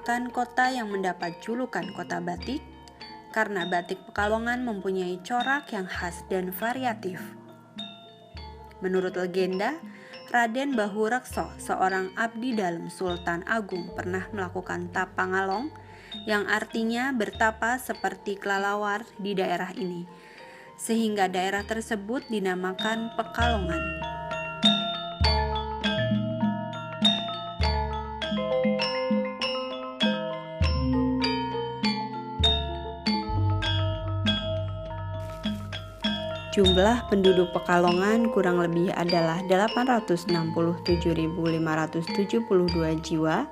merupakan kota yang mendapat julukan kota batik karena batik Pekalongan mempunyai corak yang khas dan variatif. Menurut legenda, Raden Bahu Rekso, seorang abdi dalem Sultan Agung, pernah melakukan tapa ngalong yang artinya bertapa seperti kelelawar di daerah ini, sehingga daerah tersebut dinamakan Pekalongan. Jumlah penduduk Pekalongan kurang lebih adalah 867.572 jiwa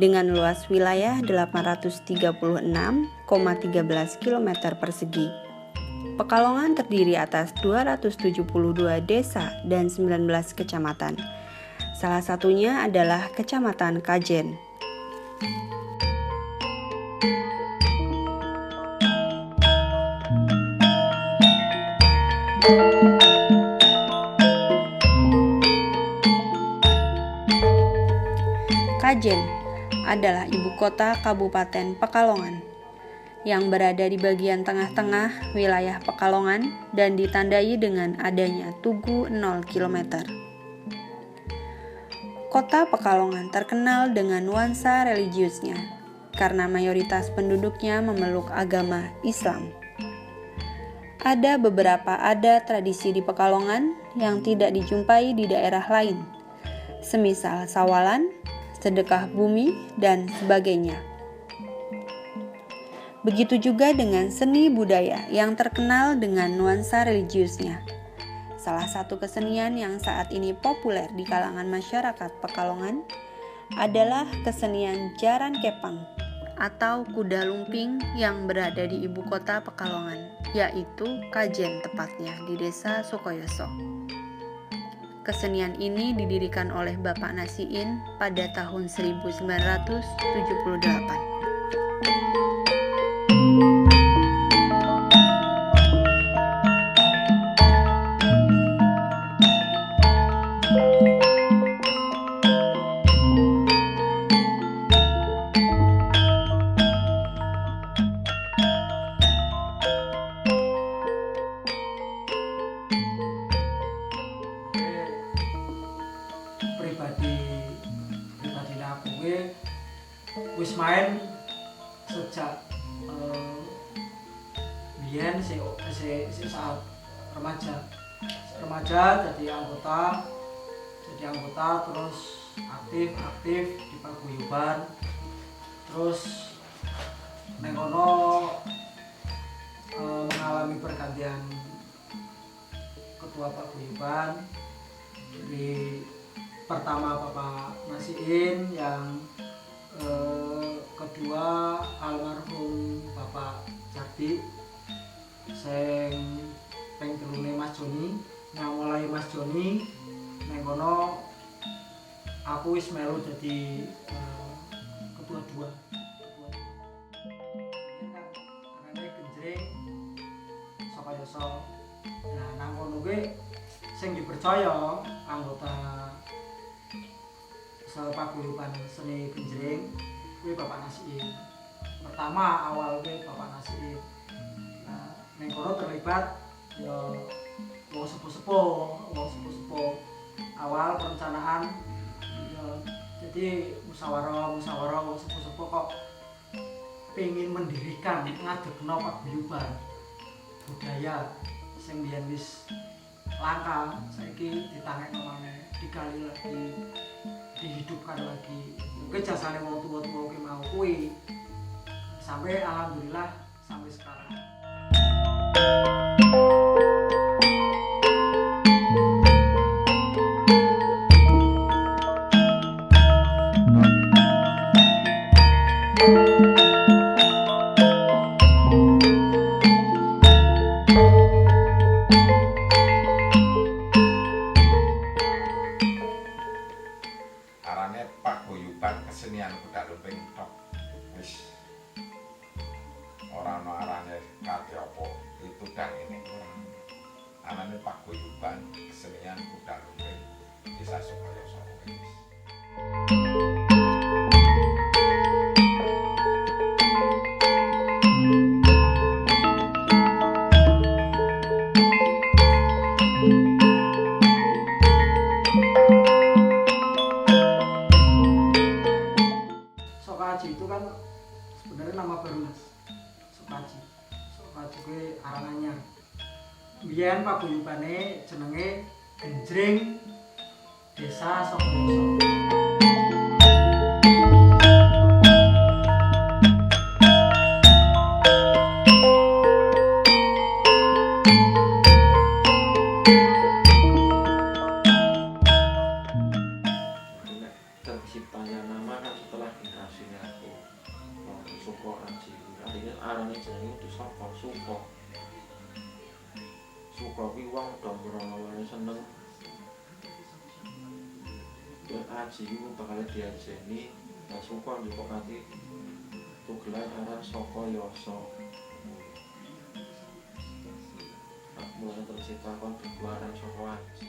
dengan luas wilayah 836,13 km persegi. Pekalongan terdiri atas 272 desa dan 19 kecamatan. Salah satunya adalah Kecamatan Kajen. Kajen adalah ibu kota Kabupaten Pekalongan yang berada di bagian tengah-tengah wilayah Pekalongan dan ditandai dengan adanya tugu 0 km. Kota Pekalongan terkenal dengan nuansa religiusnya karena mayoritas penduduknya memeluk agama Islam. Ada beberapa adat tradisi di Pekalongan yang tidak dijumpai di daerah lain, semisal sawalan, sedekah bumi, dan sebagainya. Begitu juga dengan seni budaya yang terkenal dengan nuansa religiusnya. Salah satu kesenian yang saat ini populer di kalangan masyarakat Pekalongan adalah kesenian Jaran Kepang atau kuda lumping yang berada di ibu kota Pekalongan, yaitu Kajen tepatnya di desa Sukoyoso. Kesenian ini didirikan oleh Bapak Nasiin pada tahun 1978. pribadi aku wis main sejak biyen saat remaja jadi anggota terus aktif di paguyuban, terus neng kono mengalami pergantian ketua paguyuban. Jadi pertama Bapak Nasiin, yang kedua almarhum Bapak Jardi, sing ping telune Mas Joni. Nah mulai Mas Joni neng kono aku wis melu dadi ketua dua. Karena genjreng Sukoyoso. Nah nang kono kuwi sing dipercaya anggota paguyuban seni genjreng kuwi Bapak Nasiin. Pertama awal kuwi Bapak Nasiin. Nah, ning kono terlibat ya wong sepuh-sepuh. Awal perencanaan ya, jadi musyawarah wong sepuh-sepuh kok pengen mendirikan ngadegno paguyuban budaya sing biyen wis langka, saiki ditangekno maneh, digali lagi, dihidupkan lagi. Mungkin jasane wong tua-tua ki mau kuwi. Sampai alhamdulillah sampai sekarang. Arane paguyuban kesenian kuda lumping tok wis ora ana arane kate apa itu dan ini kurang. Arane paguyuban kesenian kuda lumping desa Sukoyoso wis. sebenarnya nama baru Mas. Sokaji. Sokaji kuwi aran anyar. Biyen paguyubane jenenge Genjring Desa Sokoyoso. Terciptanya nama kan setelah generasinya aku Suko Aji, artinya arane jenenge itu saka Suko. Suko kuwi wong do mrono seneng. Dan Aji ku bakal diajeni, nah Suko njupuk ati tugelan aran Sokoyoso. Mulai terciptakan bubaran Soko Aji.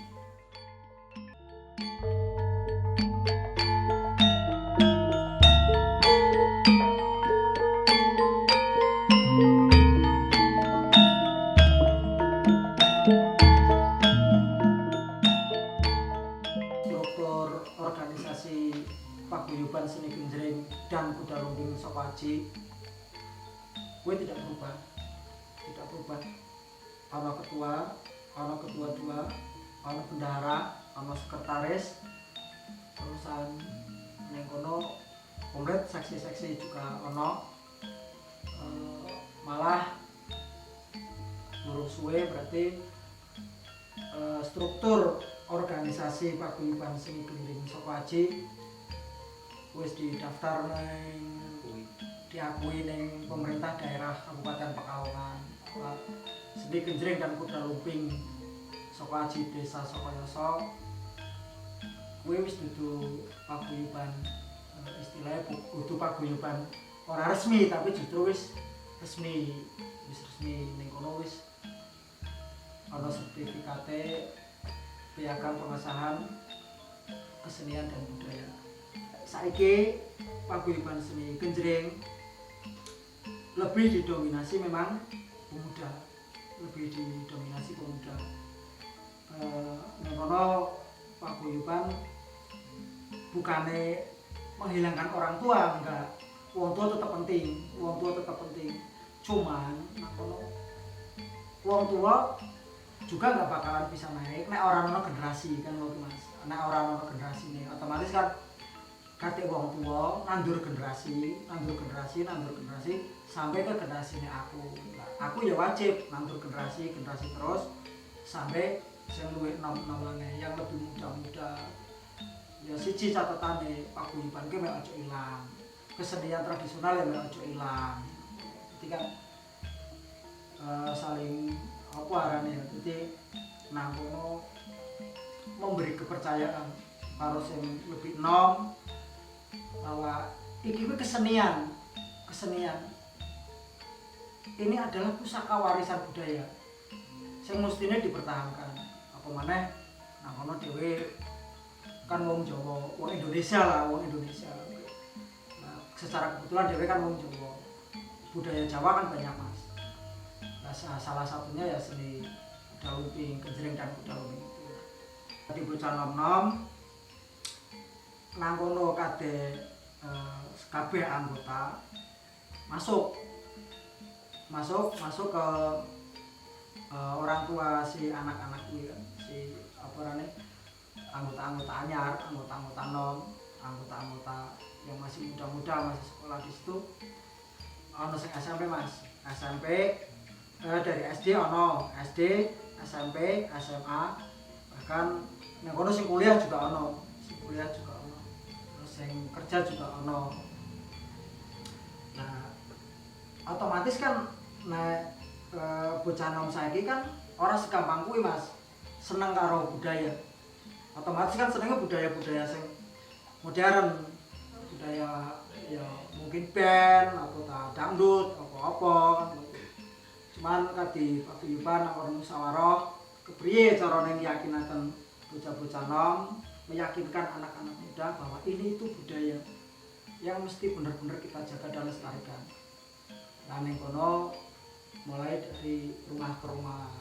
Struktur organisasi paguyuban seni Genjring dan Kuda Lumping Sokaji gue tidak berubah. Ana ketua 2, ana bendahara, ana sekretaris, terusan ning kono komret seksi-seksi juga ana. Malah burung suwe berarti struktur organisasi paguyuban seni Genjring Sokaji wis didaftar diakui ning pemerintah daerah Kabupaten Pekalongan. Seni Genjring dan Kuda Lumping Sokaji Desa Sokoyoso kuwi wis dudu paguyuban, istilahnya kudu paguyuban ora resmi tapi justru wis resmi ning kono wis ana sertifikate piagam pengesahan kesenian dan budaya. Saiki paguyuban seni Genjring lebih didominasi memang pemuda. Ning kono paguyuban bukannya menghilangkan orang tua, enggak. Wong tua tetap penting. Cuman nang kono wong tua juga nggak bakalan bisa naik nek orang ono generasi kan lho Mas. Nek orang ono generasi nih otomatis kan kate wong tua nandur generasi sampai ke generasinya aku. Nah, aku ya wajib nandur generasi terus sampai sing luwih nom-nom yang lebih muda-muda. Ya siji catatane paguyuban ki mek aja ilang. Kesenian tradisional ya mek aja ilang. Jadi kan saling apa arane ya. Jadi nang kono memberi kepercayaan karo sing lebih enom bahwa iki kuwi kesenian. Ini adalah pusaka warisan budaya sing mestine dipertahankan. Apa maneh nang kono dhewe kan wong Jawa, wong Indonesia. Nah, secara kebetulan dhewe kan wong Jawa. Budaya Jawa kan banyak Mas. Nah, salah satunya ya seni Kuda Lumping, Genjring dan Kuda Lumping itu. Tadi bocah nom-nom nang kono kadhe kabeh anggota masuk ke orang tua si anak-anak ini kan, si apa namanya anggota anyar, anggota nom, anggota yang masih muda-muda masih sekolah di situ. Ono sing SMP Mas, dari SD ono, SD, SMP, SMA, bahkan nang kono sing kuliah juga ono, terus sing kerja juga ono. Nah, otomatis kan nek bocah nom saiki kan ora segampang kuwi Mas. Seneng karo budaya. Otomatis kan senengnya budaya-budaya sing modern. Budaya ya mungkin band atau dangdut apa-apa kan. Cuman kadi paguyuban apa musyawarah kepriye carane ngiyakinaken bocah-bocah nom meyakinkan anak-anak muda bahwa ini itu budaya yang mesti benar-benar kita jaga dan lestarikan. Nah, ning kono mulai dari rumah ke rumah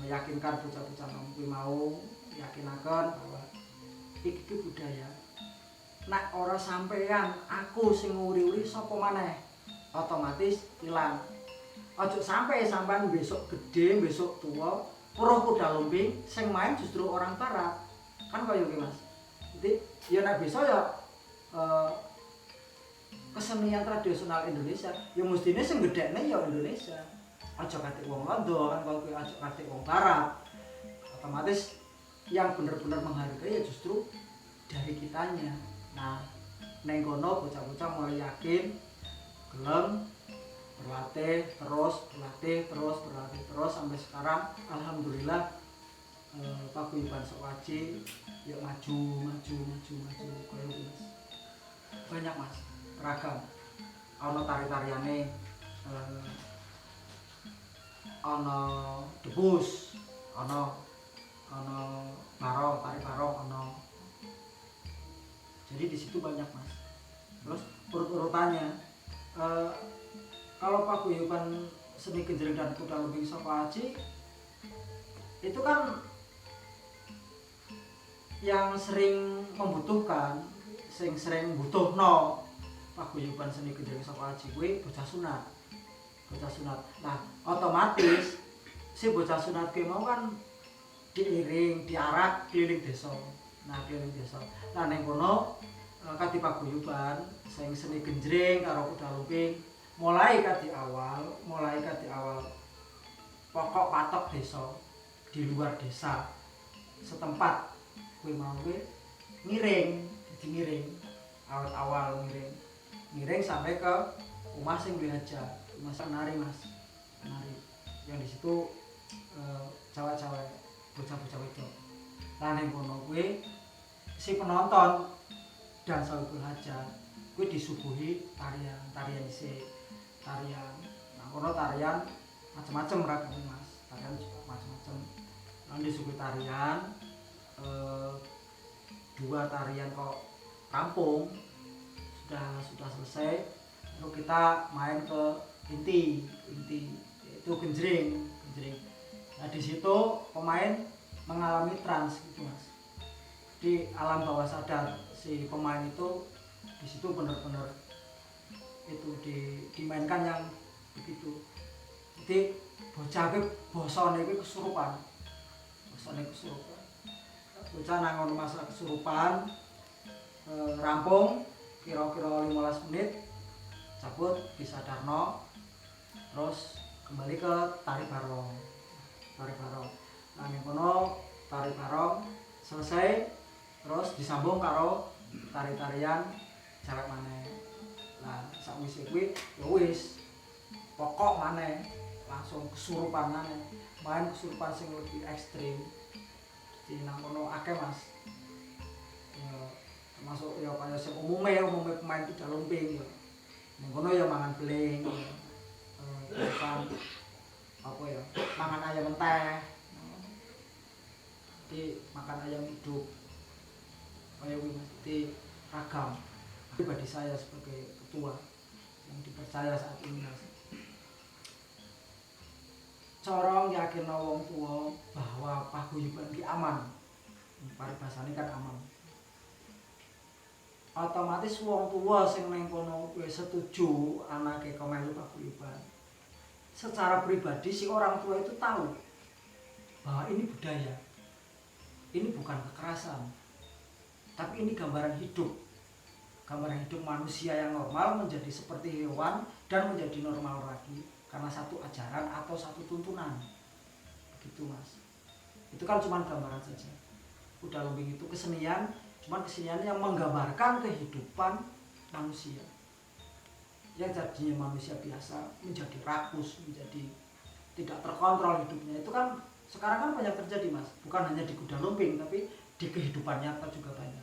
meyakinkan bocah-bocah nom kuwi mau yakinaken bahwa iki budaya. nek ora sampeyan aku sing nguri-uri sapa maneh otomatis ilang. Ojo sampai sampean besok gede, besok tua, puruh kuda lumping sing main justru orang barat. Kan kaya iki Mas. Jadi ya nek bisa ya kesenian tradisional Indonesia ya mestine sing gedekne ya Indonesia. Aja katik wong londo kan kalau kuwi aja katik wong barat. Otomatis yang benar-benar menghargai ya justru dari kitanya. Nah, neng kono bocah-bocah mulai yakin, gelem, berlatih terus sampai sekarang alhamdulillah paguyuban Sokwaji ya maju koyo Mas. Banyak Mas, ragam. Ana tari-tariane ana debus, ana barong, tari barong ana. Jadi di situ banyak Mas. Terus urut-urutannya kalau paguyuban seni genjreng dan kuda lumping Sokwaji itu kan yang sering membutuhkan, sering butuhno paguyuban seni genjreng Sokwaji kuwi bocah sunat. Nah, otomatis si bocah sunat ki mau kan diiring, diarak keliling desa. Nah, keliling desa. Nah, ning kono kadi paguyuban sing seni genjreng karo kuda lumping mulai kadi awal pokok patok desa di luar desa setempat kuwi mau ngiring, jadi ngiring awal ngiring sampai ke rumah sing belajar, rumah nari Mas, nari yang di situ cewek-cewek, bocah-bocah wedok. Lah ning kono kuwi si penonton dan sawibul hajat kuwi disuguhi tarian isih, tarian. Nah, kono tarian macam-macam ragam Mas, tarian macam-macam. Nah, disuguhi tarian 2 tarian kok rampung sudah selesai, lalu kita main ke inti itu genjreng. Nah, di situ pemain mengalami trans gitu Mas, di alam bawah sadar si pemain itu di situ benar-benar itu dimainkan yang begitu. Jadi bocah ke bosone iki kesurupan. Bocah nang masa kesurupan rampung kira-kira 15 menit cabut disadarno terus kembali ke tari barong. Nah, ning kono tari barong selesai terus disambung karo tari-tarian cewek maneh. Nah, sakwise kuwi ya wis pokok maneh langsung kesurupan maneh. Main kesurupan sing lebih ekstrim. Di nang kono akeh Mas. Ya termasuk ya kaya sing umume pemain kuda lumping ya. Ning kono ya mangan beling. Kan apa ya? Mangan ayam menteh. Jadi makan ayam hidup. Kayak mesti ragam. Pribadi saya sebagai ketua yang dipercaya saat ini Mas, corong yakin wong tua bahwa paguyuban ki aman, paribasane kan aman. Otomatis wong tua sing ning kono wis setuju anake melu paguyuban. Secara pribadi si orang tua itu tahu bahwa ini budaya, ini bukan kekerasan, tapi ini gambaran hidup manusia yang normal menjadi seperti hewan dan menjadi normal lagi karena satu ajaran atau satu tuntunan. Begitu Mas. Itu kan cuma gambaran saja. Kuda lumping itu kesenian, cuma kesenian yang menggambarkan kehidupan manusia. Yang jadinya manusia biasa menjadi rakus, menjadi tidak terkontrol hidupnya. Itu kan sekarang kan banyak terjadi Mas. Bukan hanya di kuda lumping tapi di kehidupan nyata juga banyak.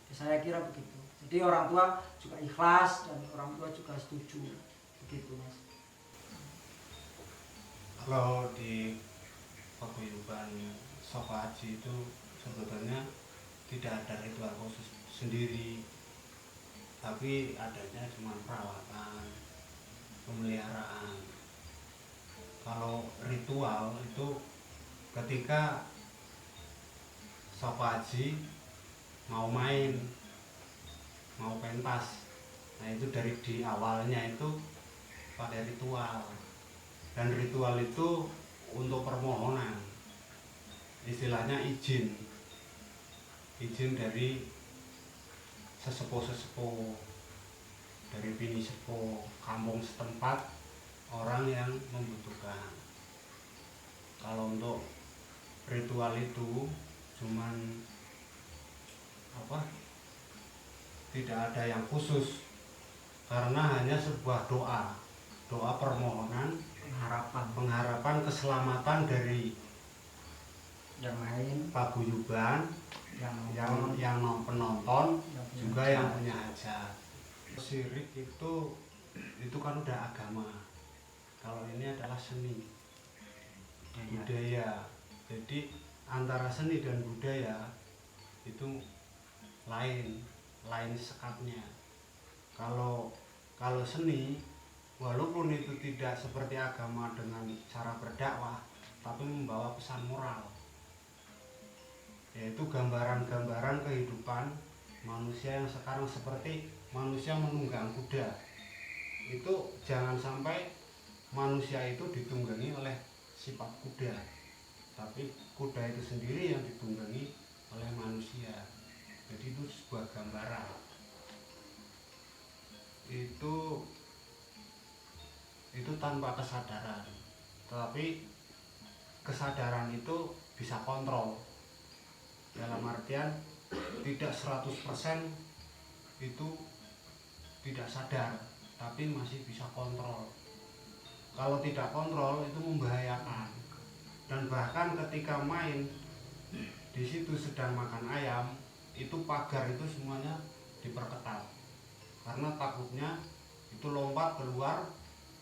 Saya kira begitu. Jadi orang tua juga ikhlas dan orang tua juga setuju. Begitu Mas. Kalau di paguyuban Sokwaji itu sebetulnya tidak ada ritual khusus sendiri, tapi adanya cuma perawatan, pemeliharaan. Kalau ritual itu ketika Sokwaji mau main, mau pentas. Nah itu dari di awalnya itu pakai ritual, dan ritual itu untuk permohonan, istilahnya izin dari sesepuh-sesepuh, dari bini sepuh kampung setempat, orang yang membutuhkan. Kalau untuk ritual itu cuman tidak ada yang khusus, karena hanya sebuah doa permohonan, pengharapan keselamatan dari yang main, paguyuban, yang penonton, juga yang punya hajat. Syirik itu kan udah agama. Kalau ini adalah seni, budaya. Jadi antara seni dan budaya itu lain sekatnya. Kalau seni, walaupun itu tidak seperti agama dengan cara berdakwah, tapi membawa pesan moral, yaitu gambaran-gambaran kehidupan manusia yang sekarang, seperti manusia menunggang kuda. Itu jangan sampai manusia itu ditunggangi oleh sifat kuda, tapi kuda itu sendiri yang ditunggangi oleh manusia. Jadi itu sebuah gambaran. Itu tanpa kesadaran, tetapi kesadaran itu bisa kontrol, dalam artian tidak 100% itu tidak sadar, tapi masih bisa kontrol. Kalau tidak kontrol itu membahayakan. Dan bahkan ketika main di situ sedang makan ayam, itu pagar itu semuanya diperketat, karena takutnya itu lompat keluar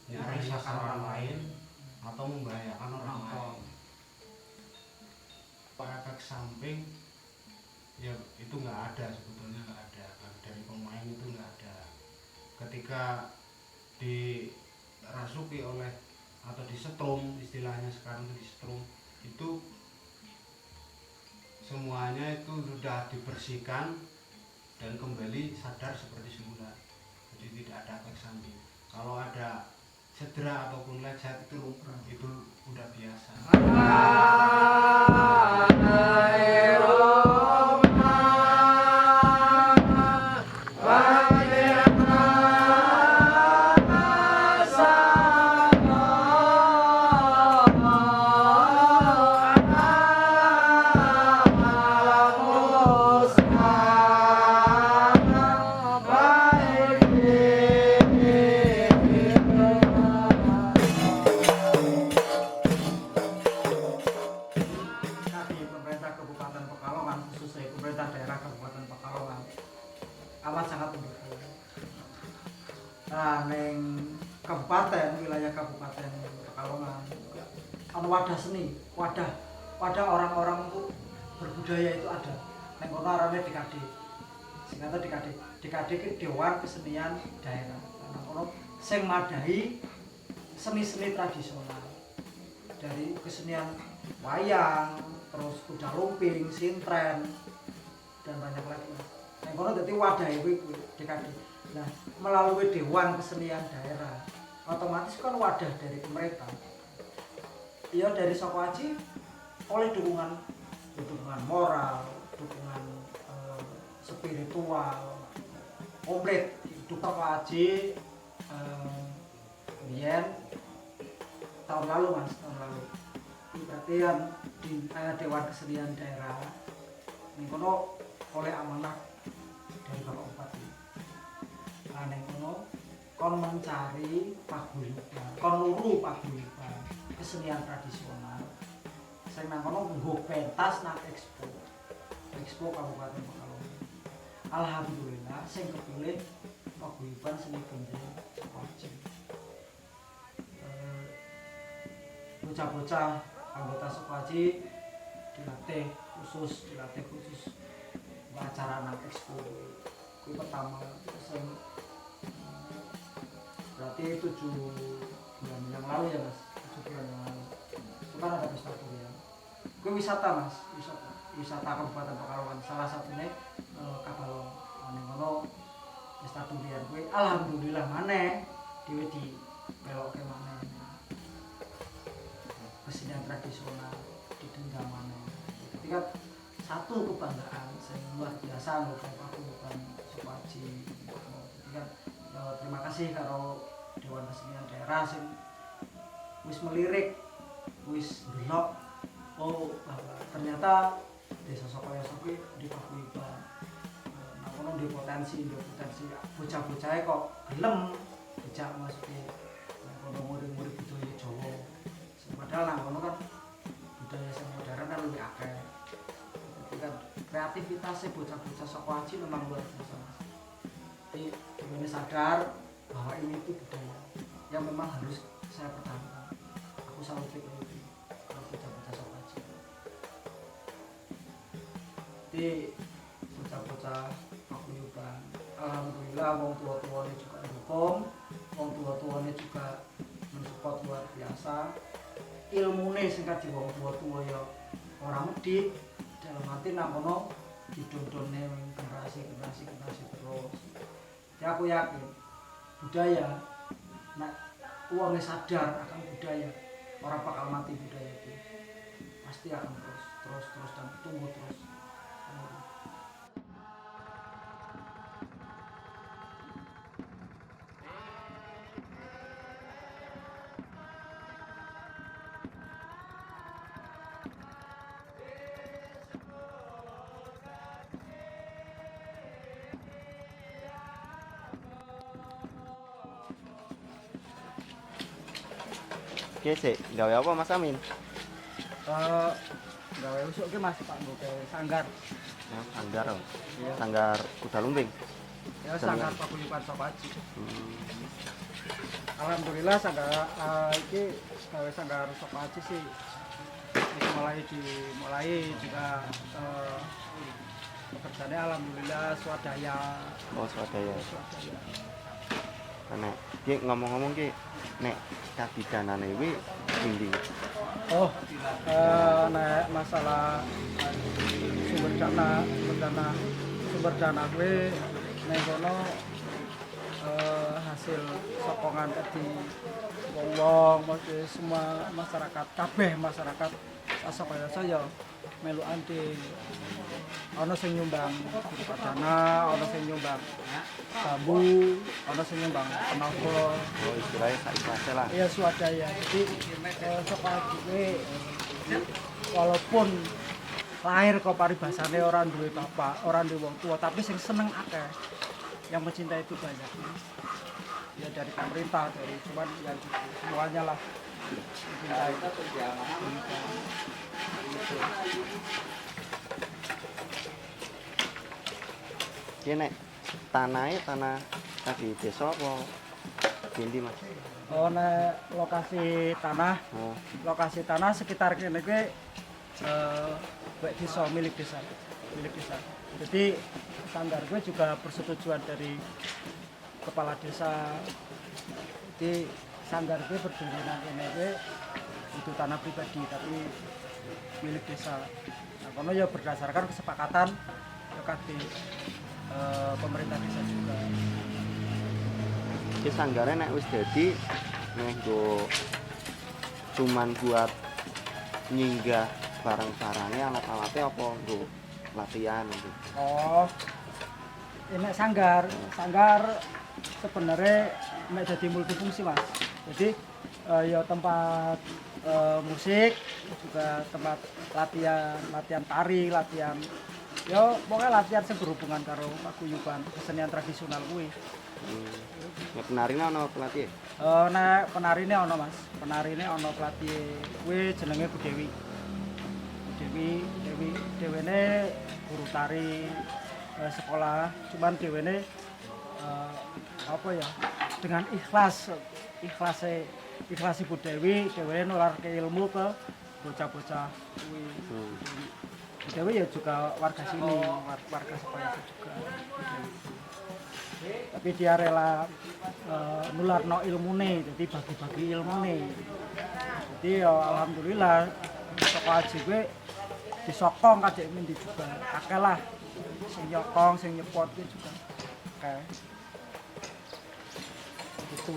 nyari sasaran lain atau membahayakan orang lain. Efek samping ya itu nggak ada, sebetulnya nggak ada. Dari pemain itu nggak ada. Ketika dirasuki oleh atau disetrum, istilahnya sekarang itu disetrum, itu semuanya itu sudah dibersihkan dan kembali sadar seperti semula. Jadi tidak ada efek samping. Kalau ada cedera ataupun lecet itu udah biasa. Pemerintah Kabupaten Pekalongan, khususnya pemerintah daerah Kabupaten Pekalongan, amat sangat mendukung. Nah, neng wilayah Kabupaten Pekalongan, ada wadah seni, wadah orang-orang untuk berbudaya itu ada. Neng kono arane DKD, singkatnya DKD ke Dewan Kesenian Daerah. Neng kono sing madahi seni-seni tradisional, dari kesenian wayang, terus kuda lumping, sintren, dan banyak lagi. Yang kono dadi wadah itu DKD. Nah, melalui Dewan Kesenian Daerah, otomatis kan wadah dari pemerintah. Ya dari Soko Aji oleh dukungan moral, dukungan spiritual, komplit. Soko Aji tahun lalu berarti yang di Dewan Kesenian Daerah ini kono oleh amanah dari Bapak Bupati. Neng kono kon mencari paguyuban, kon luru paguyuban kesenian tradisional. Saya nang kono nggo pentas nang Expo Kabupaten Pekalongan. Alhamdulillah sing kepilih paguyuban seni gendeng Soko Aji. Bocah-bocah anggota Soko Aji dilatih khusus acara nang Expo. Itu pertama, berarti 7 bulan yang lalu ya Mas, 7 bulan yang lalu. Itu kan ada pesta durian. Itu wisata Mas, wisata Kabupaten Pekalongan, salah satunya Kabalong. Ning ngono pesta durian kuwi alhamdulillah maneh dhewe dipelokke maneh. Kesenian tradisional didenggam maneh. Jadi kan satu kebanggaan sing luar biasa untuk Paguyuban Sokoaji. Jadi kan terima kasih karo Dewan Kesenian Daerah sing wis melirik, wis ndelok bahwa ternyata Desa Sokoyoso kuwi di Paguyuban. Nah, kono di potensi bocah-bocahe kok gelem dijak masuki kono murid-murid budaya Jawa. Padahal nang kono kan budaya sing modern kan lebih akeh. Jadi kan kreativitasnya bocah-bocah Sokoaji memang luar biasa. Jadi ini sadar bahwa ini itu budaya yang memang harus saya pertahankan. Aku selalu pikir itu kalau bocah-bocah Sokoaji. Jadi bocah-bocah Paguyuban, alhamdulillah wong tua-tuane juga dukung, wong tua-tuane juga mensupport luar biasa. Ilmune sing kadhi wong tua-tua ya ora medhit, dalam arti nang kono didodone generasi terus. Jadi aku yakin budaya nek wong sadar akan budaya, orang bakal mati budaya itu. Pasti akan terus dan tumbuh terus. Oke sih, gawe apa Mas Amin? Gawe usuk ki Mas Pak nggo sanggar. Ya, sanggar. Iya. Sanggar kuda lumping. Ya sanggar Paguyuban Sokoaji. Alhamdulillah sanggar iki gawe sanggar Sokoaji sih dimulai juga pekerjaannya alhamdulillah swadaya. Oh, swadaya. Nek ki ngomong-ngomong ki nek kadidanane kuwi endi? Oh, nek masalah sumber dana kuwi nek kono hasil sokongan tadi wong semua masyarakat kabeh masyarakat Sokoyoso ya melukan di ana sing nyumbang dana, ana sing nyumbang bambu, ana sing nyumbang tenaga. Oh, istilahnya sak lah. Iya swadaya. Jadi Sokoaji kuwi walaupun lahir kok paribasane orang duwe bapak, orang duwe wong tua, tapi sing seneng akeh. Yang mencintai itu banyak. Ya dari pemerintah, dari cuman ya semuanya lah mencintai. Ki nek tanah tadi desa apa endi Mas? Oh, nek lokasi tanah sekitar kene kuwi desa milik desa. Jadi sanggar gue juga persetujuan dari kepala desa. Jadi sanggar gue berdiri nang kene kuwi itu tanah pribadi tapi milik desa. Nah, kono ya berdasarkan kesepakatan kadi pemerintah desa juga. Ki sanggare nek wis dadi nggo cuman buat nyinggah barang-barangnya alat-alatnya apa nggo latihan gitu. Oh, ini sanggar sebenarnya nek jadi multifungsi Mas. Jadi ya tempat musik juga tempat latihan tari, latihan ya pokoknya latihan sing berhubungan karo paguyuban kesenian tradisional kuwi. Nek penarine ana pelatih? Nek penarine ana Mas. Penarine ana pelatih kuwi jenenge Bu Dewi. Dewene guru tari sekolah, cuman dewene apa ya dengan ikhlasi Bu Dewi, dewene nularke ilmu ke bocah-bocah kuwi. Bu Dewi ya juga warga sini, warga Sokoyoso juga. Tapi dia rela nularno ilmune, jadi bagi-bagi ilmune. Jadi ya alhamdulillah Sokoaji gue disokong kadek mendi juga akeh lah sing nyokong sing nyepot itu juga akeh gitu.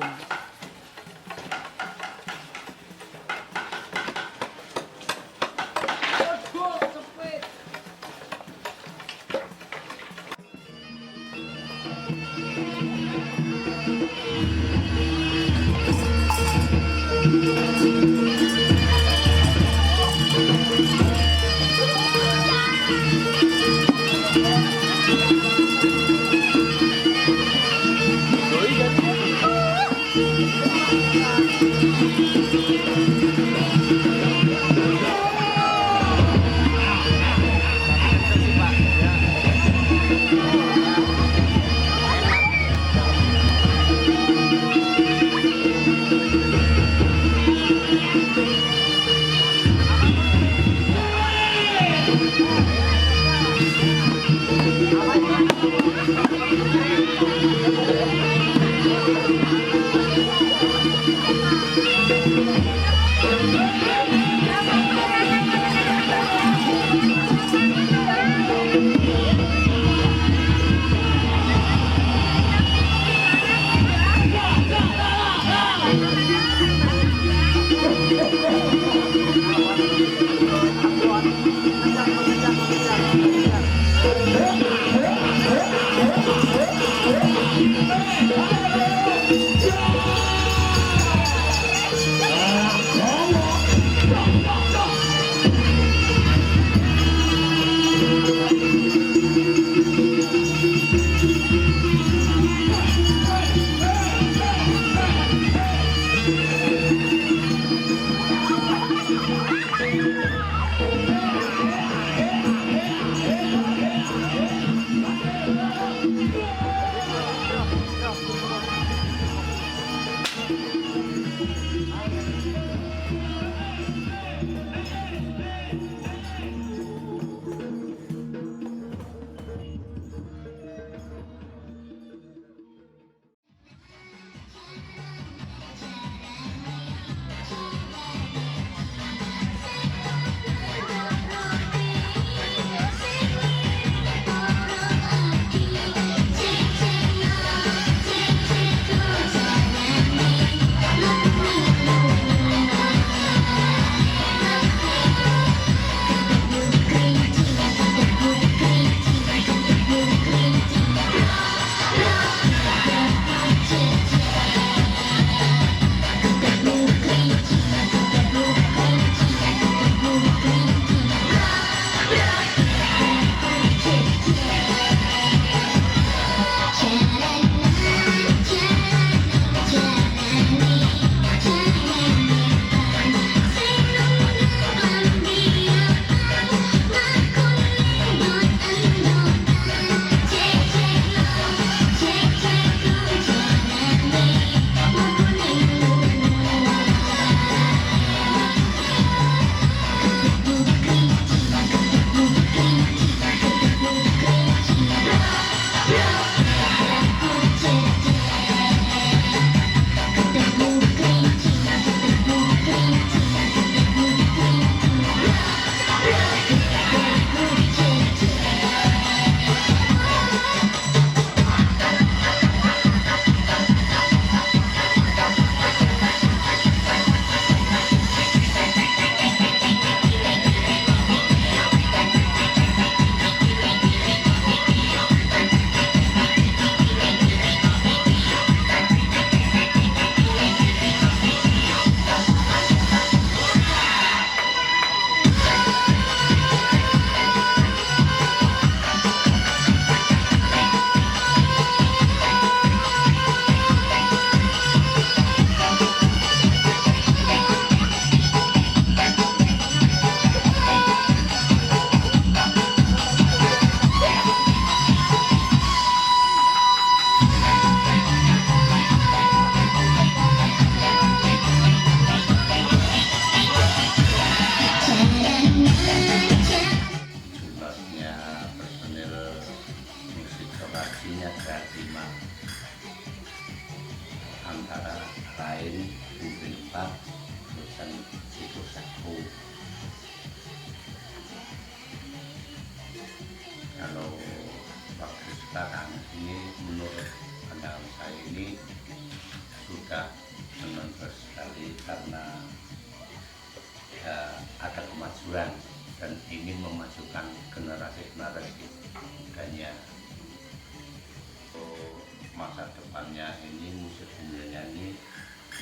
kedepannya ini musik bumilnya ini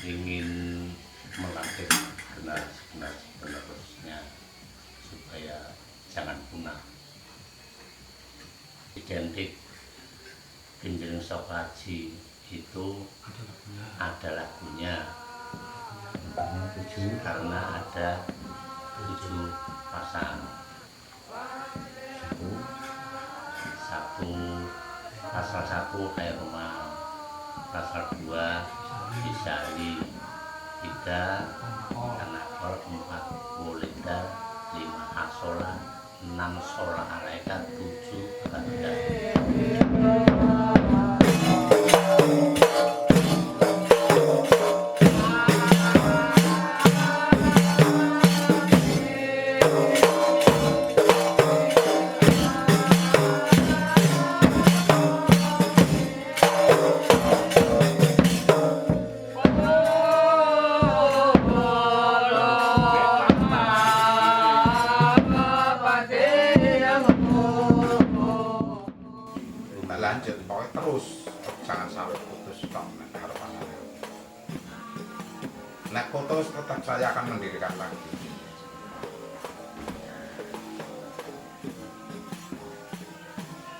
ingin melatih generasi penerusnya supaya jangan punah. Identik Kinjering Soko Aji itu ada lagunya karena ada 7 pasang. Pasal 1 Air Rumah, pasal 2 Isali, 3 Anakol, 4 Wolida, 5 Asola, 6 Sola Alaika, 7 Banda. Lanjut, pokoknya terus, jangan sampai putus stop. Nek putus tetap saya akan mendirikan lagi.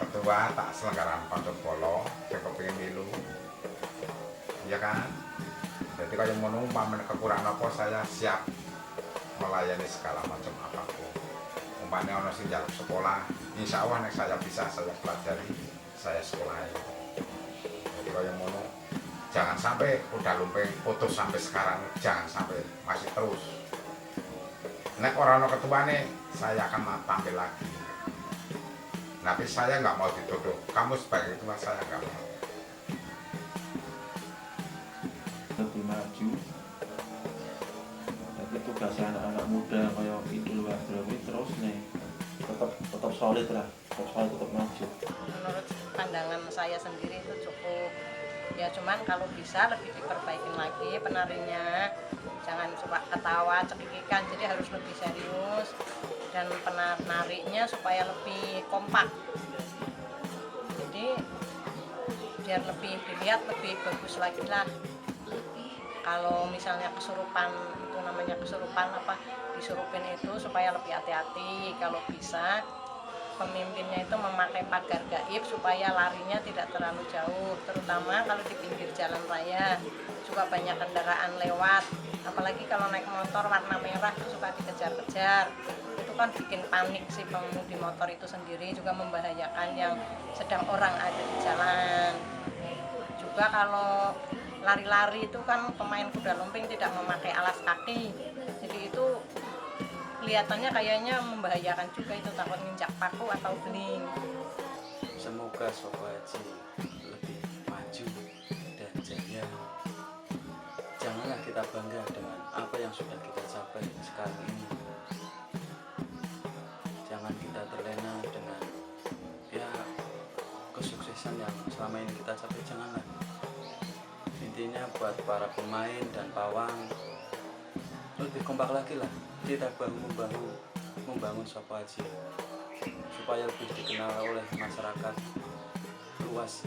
Ketua tak selenggaran Pondok Polo, saya kepingin milu, ya kan? Jadi kalau mau umpamanya kekurangan apa, saya siap melayani segala macam apapun. Umpamanya orang sing jaluk sekolah, insya Allah nek saya bisa, saya pelajari, saya sekolahi. Jadi kalau mau jangan sampai udah lumpeng putus sampai sekarang, jangan sampai masih terus. Nek orang ketuanya, saya akan tampil lagi. Tapi saya nggak mau dituduh, kamu sebagai ketua saya nggak mau. Lebih maju. Tapi tugasnya anak-anak muda kayak itu luar berapa terus nih tetap solid lah, tetap maju. Menurut pandangan saya sendiri itu cukup. Ya cuman kalau bisa lebih diperbaikin lagi penarinya, jangan suka ketawa cekikikan, jadi harus lebih serius dan penariknya supaya lebih kompak, jadi biar lebih dilihat lebih bagus lagi lah. Kalau misalnya kesurupan, itu namanya kesurupan apa, disurupin itu supaya lebih hati-hati. Kalau bisa pemimpinnya itu memakai pagar gaib supaya larinya tidak terlalu jauh, terutama kalau di pinggir jalan raya juga banyak kendaraan lewat, apalagi kalau naik motor warna merah itu suka dikejar-kejar. Itu kan bikin panik si pengemudi motor itu sendiri, juga membahayakan yang sedang orang ada di jalan. Juga kalau lari-lari itu kan pemain kuda lumping tidak memakai alas kaki, jadi itu kelihatannya kayaknya membahayakan juga, itu takut nginjak paku atau beling. Semoga Soko Aji lebih maju dan jaya. Janganlah kita bangga dengan apa yang sudah kita capai sekarang ini. Jangan kita terlena dengan ya kesuksesan yang selama ini kita capai, janganlah. Intinya buat para pemain dan pawang lebih kompak lagi lah, kita bahu-membahu membangun Soko Aji supaya lebih dikenal oleh masyarakat luas.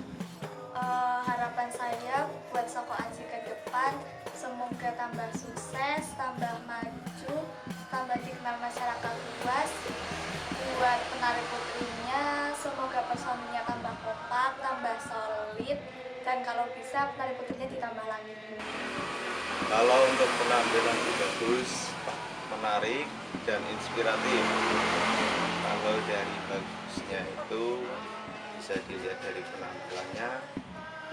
Harapan saya buat Soko Aji ke depan semoga tambah sukses, tambah maju, tambah dikenal masyarakat luas. Buat penari putrinya semoga personilnya tambah kompak, tambah solid, dan kalau bisa penari putrinya ditambah lagi. Kalau untuk penampilan bagus, menarik dan inspiratif. Kalau dari bagusnya itu bisa dilihat dari penampilannya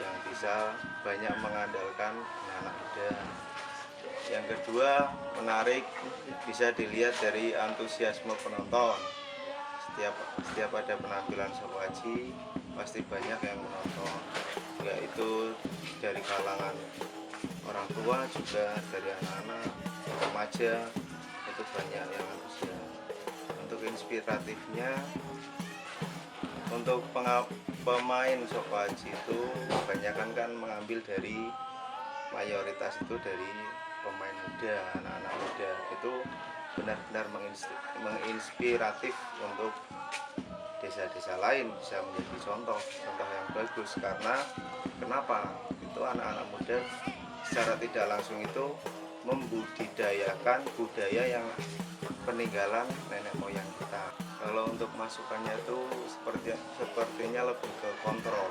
yang bisa banyak mengandalkan anak muda. Yang kedua, menarik bisa dilihat dari antusiasme penonton. Setiap ada penampilan Soko Aji pasti banyak yang menonton, yaitu dari kalangan orang tua juga dari anak-anak, remaja, itu banyak yang antusias. Untuk inspiratifnya, untuk pemain Soko Aji itu kebanyakan kan mengambil dari mayoritas itu dari pemain muda, anak-anak muda, itu benar-benar menginspiratif untuk desa-desa lain bisa menjadi contoh yang bagus. Karena kenapa? Itu anak-anak muda secara tidak langsung itu membudidayakan budaya yang peninggalan nenek moyang kita. Kalau untuk masukannya itu sepertinya lebih ke kontrol.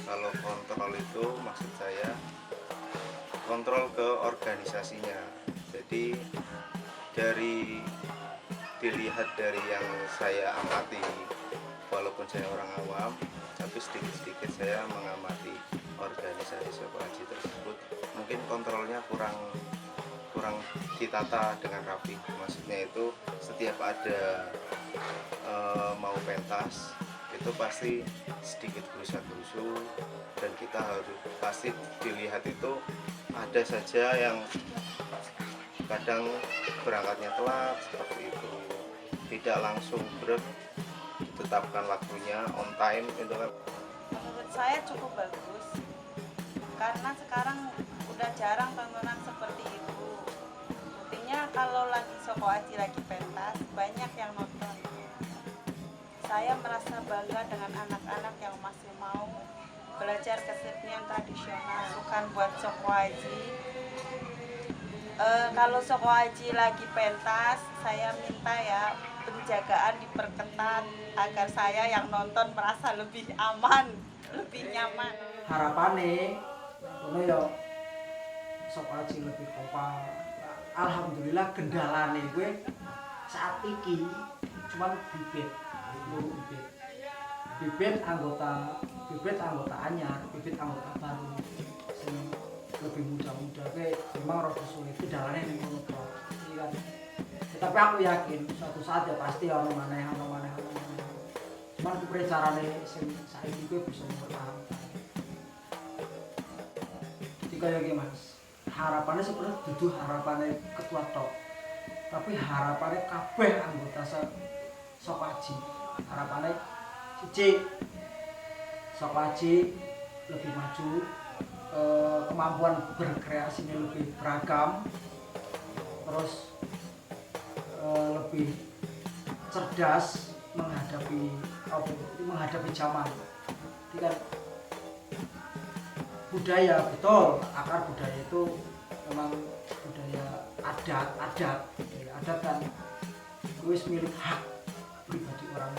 Kalau kontrol itu maksud saya kontrol ke organisasinya. Jadi dilihat dari yang saya amati, walaupun saya orang awam, tapi sedikit-sedikit saya mengamati organisasi Soko Aji tersebut. Mungkin kontrolnya kurang ditata dengan rapi. Maksudnya itu setiap ada mau pentas itu pasti sedikit gerusa-gerusu, dan kita harus pasti dilihat itu ada saja yang kadang berangkatnya telat seperti itu, tidak langsung ditetapkan waktunya on time itu kan. Menurut saya cukup bagus karena sekarang udah jarang tontonan seperti itu. Buktinya kalau lagi Soko Aji lagi pentas banyak yang nonton. Saya merasa bangga dengan anak-anak yang masih mau belajar kesenian tradisional. Bukan buat Soko Aji. Kalau Soko Aji lagi pentas, saya minta ya penjagaan diperketat agar saya yang nonton merasa lebih aman, lebih nyaman. Harapannya, kono ya Soko Aji lebih kompak. Alhamdulillah kendalane gue saat iki cuman bibit anggota anyar, bibit anggota baru sing lebih muda-muda ke memang rada sulit kendalane ning ngono tok. Iya kan. Tapi aku yakin suatu saat ya pasti ono maneh. Cuman kuwi carane sing saiki kuwi bisa mempertahankan. Jadi kaya iki Mas, harapannya sebenarnya dudu harapannya ketua tok. Tapi harapannya kabeh anggota Soko Aji. Harapannya siji Soko Aji lebih maju, kemampuan berkreasinya lebih beragam, terus lebih cerdas menghadapi zaman. Jadi kan budaya, betul, akar budaya itu memang budaya adat kan wis milik hak pribadi orang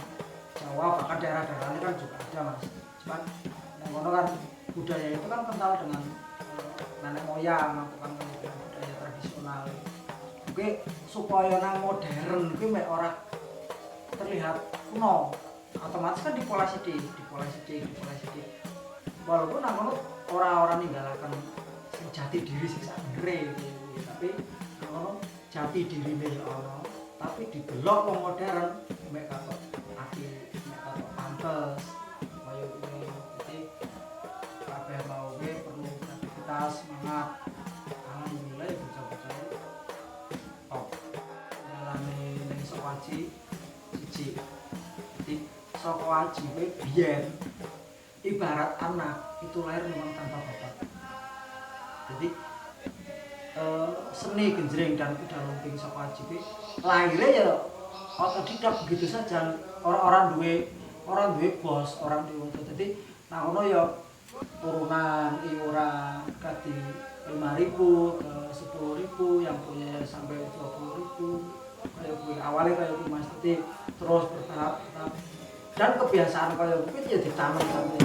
Jawa, bahkan daerah-daerah ini kan juga ada Mas. Cuman yang ngono kan budaya itu kan kental dengan nenek moyang, bukan budaya tradisional. Oke, supaya nang modern kuwi mek ora terlihat kuno, otomatis kan dipolasi walaupun nang ngono ora ninggalaken sing jati diri sing sak benere gitu. Tapi nang ngono jati dirine ya ono, tapi dibelok wong modern mek katok apik, mek katok pantes kaya ngene. Jadi kabeh mau perlu aktivitas semangat. Alhamdulillah ya bocah-bocah top dalane ning Soko Aji siji. Jadi Soko Aji kuwi biyen ibarat anak itu lahir memang tanpa bapak. Jadi seni genjreng dan kuda lumping Soko Aji kuwi lahirnya ya otodidak begitu saja. Orang duwe bos, orang duwe. Jadi nah ono ya turunan iuran kadi 5.000 ke 10.000, yang punya sampai 20.000. Kayak kuwi awalnya kayak kuwi Mas, terus bertahap. Dan kebiasaan kayak kuwi ya ditanam sampai